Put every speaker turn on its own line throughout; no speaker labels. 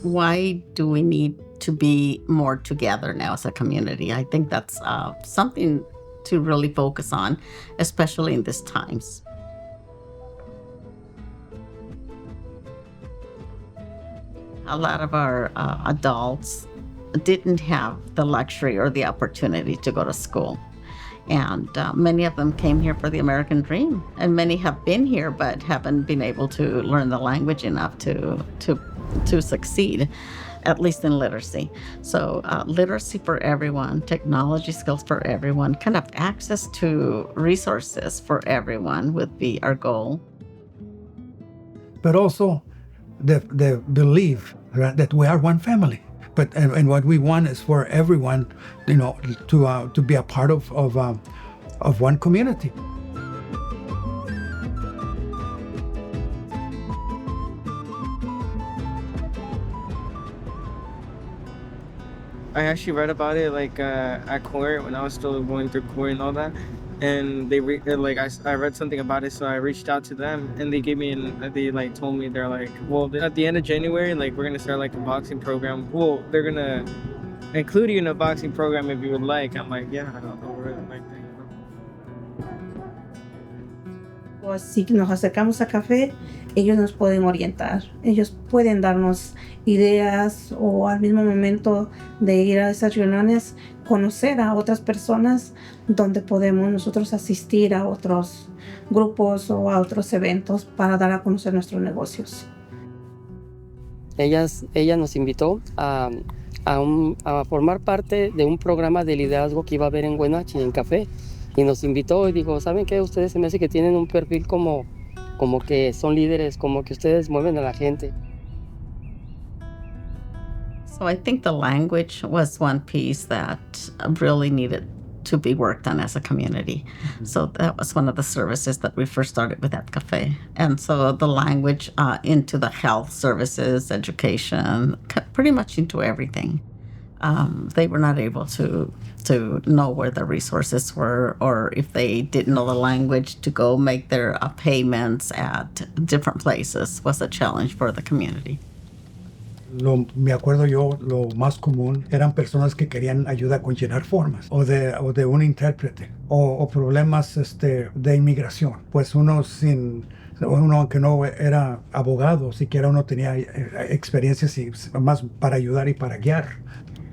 why do we need to be more together now as a community? I think that's something to really focus on, especially in these times. A lot of our adults didn't have the luxury or the opportunity to go to school. And many of them came here for the American dream. And many have been here but haven't been able to learn the language enough to succeed, at least in literacy. So literacy for everyone, technology skills for everyone, kind of access to resources for everyone would be our goal.
But also the belief that we are one family. But and what we want is for everyone, to be a part of one community.
I actually read about it at court when I was still going through court and all that, and I read something about it, so I reached out to them, and they told me, they're like, well, at the end of January, we're gonna start a boxing program. Well, they're gonna include you in a boxing program if you would like. I'm like, yeah, I'll really like that.
Pues si nos acercamos a CAFÉ, ellos nos pueden orientar, ellos pueden darnos ideas, o al mismo momento de ir a esas reuniones, conocer a otras personas donde podemos nosotros asistir a otros grupos o a otros eventos para dar a conocer nuestros negocios.
Ella nos invitó a formar parte de un programa de liderazgo que iba a haber en Huenachi, en CAFÉ. Y nos invitó y dijo, ¿saben qué? Ustedes se me hace que tienen un perfil como que son líderes, como que ustedes mueven a la gente.
So I think the language was one piece that really needed to be worked on as a community. Mm-hmm. So that was one of the services that we first started with at CAFÉ. And so the language into the health services, education, pretty much into everything. They were not able to know where the resources were, or if they didn't know the language, to go make their payments at different places was a challenge for the community.
Me acuerdo yo, lo más común eran personas que querían ayuda con llenar formas, o de un intérprete, o problemas de inmigración. Pues uno aunque no era abogado, siquiera uno tenía experiencias y más para ayudar y para guiar.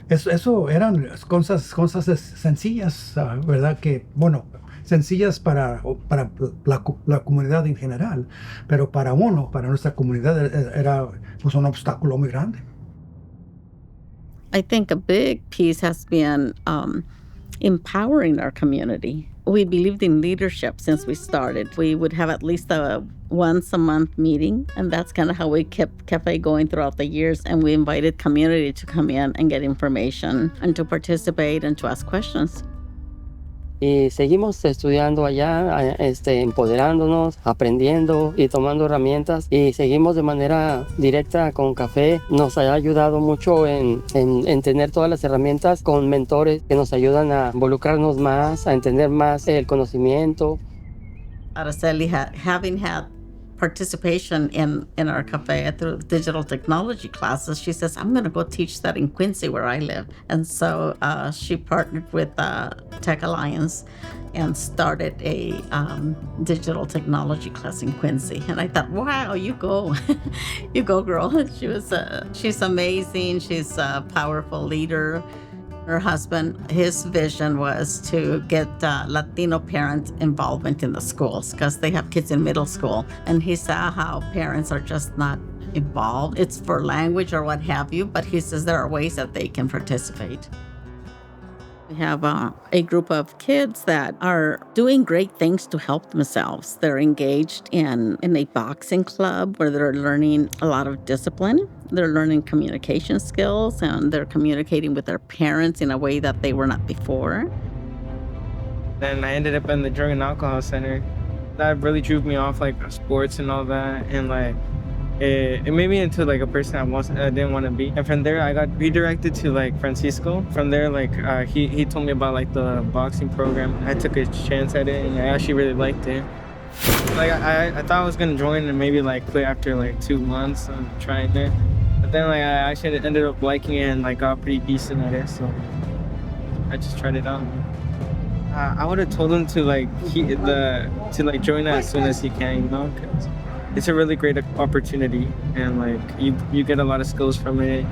Eso eran cosas sencillas, ¿verdad? Que, sencillas para la comunidad en general, pero para nuestra comunidad era pues un obstáculo muy grande.
I think a big piece has been empowering our community. We believed in leadership since we started. We would have at least a once-a-month meeting, and that's kind of how we kept CAFÉ going throughout the years, and we invited community to come in and get information and to participate and to ask questions.
Y seguimos estudiando allá, empoderándonos, aprendiendo y tomando herramientas, y seguimos de manera directa con CAFÉ. Nos ha ayudado mucho en tener todas las herramientas con mentores que nos ayudan a involucrarnos más, a entender más el conocimiento.
Araceli, having had participation in our CAFÉ through digital technology classes, she says, I'm going to go teach that in Quincy where I live. And so she partnered with Tech Alliance and started a digital technology class in Quincy. And I thought, wow, you go. You go, girl. She's amazing. She's a powerful leader. Her husband, his vision was to get Latino parent involvement in the schools because they have kids in middle school. And he saw how parents are just not involved. It's for language or what have you, but he says there are ways that they can participate. We have a group of kids that are doing great things to help themselves. They're engaged in a boxing club where they're learning a lot of discipline. They're learning communication skills, and they're communicating with their parents in a way that they were not before.
Then I ended up in the drug and alcohol center. That really drew me off, sports and all that, and it made me into a person I didn't want to be. And from there I got redirected to Francisco. From there he told me about the boxing program. I took a chance at it, and I actually really liked it. I thought I was gonna join and maybe quit after 2 months of trying it. But then like I actually ended up liking it and like got pretty decent at it, so I just tried it out. I would have told him to join it as soon as he can, you know, 'cause it's a really great opportunity, and like you get a lot of skills from it.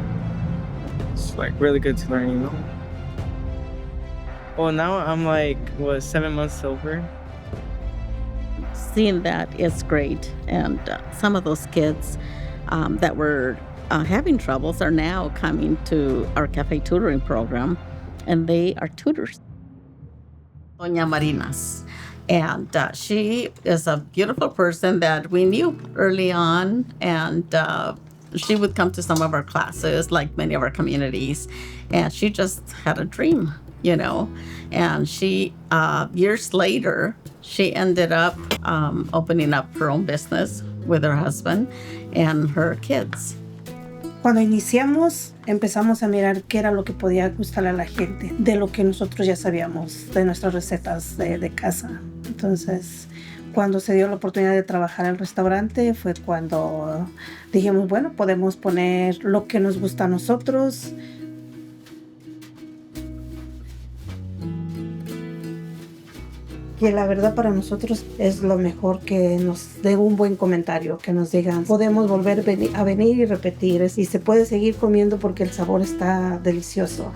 It's like really good to learn, you know. Well, now I'm like 7 months sober.
Seeing that is great, and some of those kids that were having troubles are now coming to our CAFÉ tutoring program, and they are tutors. Doña Marinas. And she is a beautiful person that we knew early on, and she would come to some of our classes, like many of our communities, and she just had a dream, you know. And she, years later, she ended up opening up her own business with her husband and her kids.
Cuando iniciamos, empezamos a mirar qué era lo que podía gustarle a la gente, de lo que nosotros ya sabíamos, de nuestras recetas de casa. Entonces, cuando se dio la oportunidad de trabajar en el restaurante, fue cuando dijimos, bueno, podemos poner lo que nos gusta a nosotros. Que la verdad para nosotros es lo mejor, que nos den un buen comentario, que nos digan, podemos volver a venir y repetir, y se puede seguir comiendo porque el sabor está delicioso.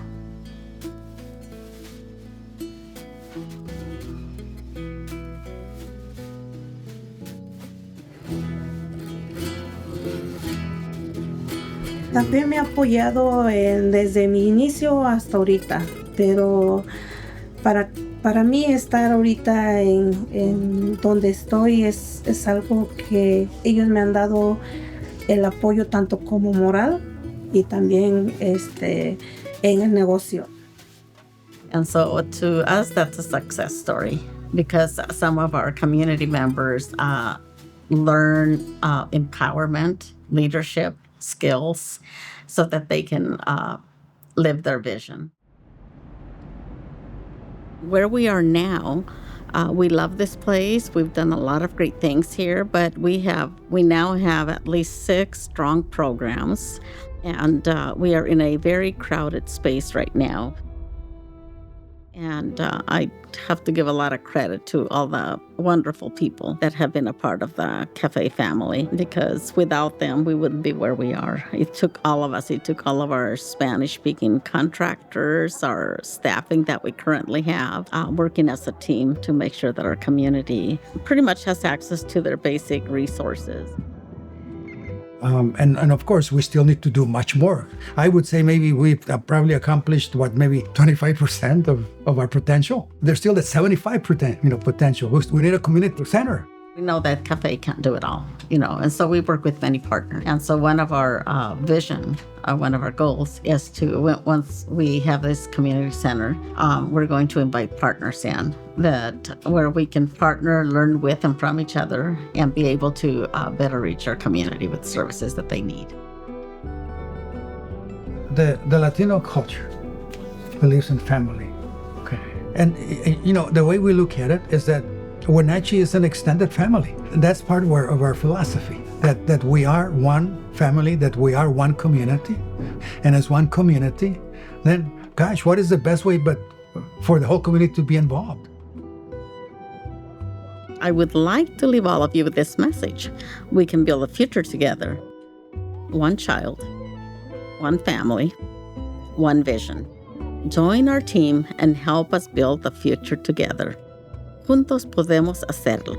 También me ha apoyado desde mi inicio hasta ahorita, pero para mí estar ahorita en donde estoy es algo que ellos me han dado el apoyo tanto como moral y también en el negocio.
And so to us, that's a success story, because some of our community members learn empowerment, leadership skills, so that they can live their vision. Where we are now, we love this place. We've done a lot of great things here, but we now have at least 6 strong programs, and we are in a very crowded space right now. And I have to give a lot of credit to all the wonderful people that have been a part of the CAFÉ family, because without them, we wouldn't be where we are. It took all of us. It took all of our Spanish-speaking contractors, our staffing that we currently have, working as a team to make sure that our community pretty much has access to their basic resources.
And of course, we still need to do much more. I would say maybe we've probably accomplished maybe 25% of our potential. There's still that 75% potential. We need a community center.
We know that CAFÉ can't do it all, and so we work with many partners. And so one of our vision, one of our goals is to, once we have this community center, we're going to invite partners in where we can partner, learn with and from each other, and be able to better reach our community with services that they need.
The Latino culture believes in family. Okay. And, the way we look at it is that Wenatchee is an extended family. That's part of our philosophy, that we are one family, that we are one community. And as one community, then, gosh, what is the best way but for the whole community to be involved?
I would like to leave all of you with this message. We can build a future together. One child, one family, one vision. Join our team and help us build the future together. Juntos podemos hacerlo.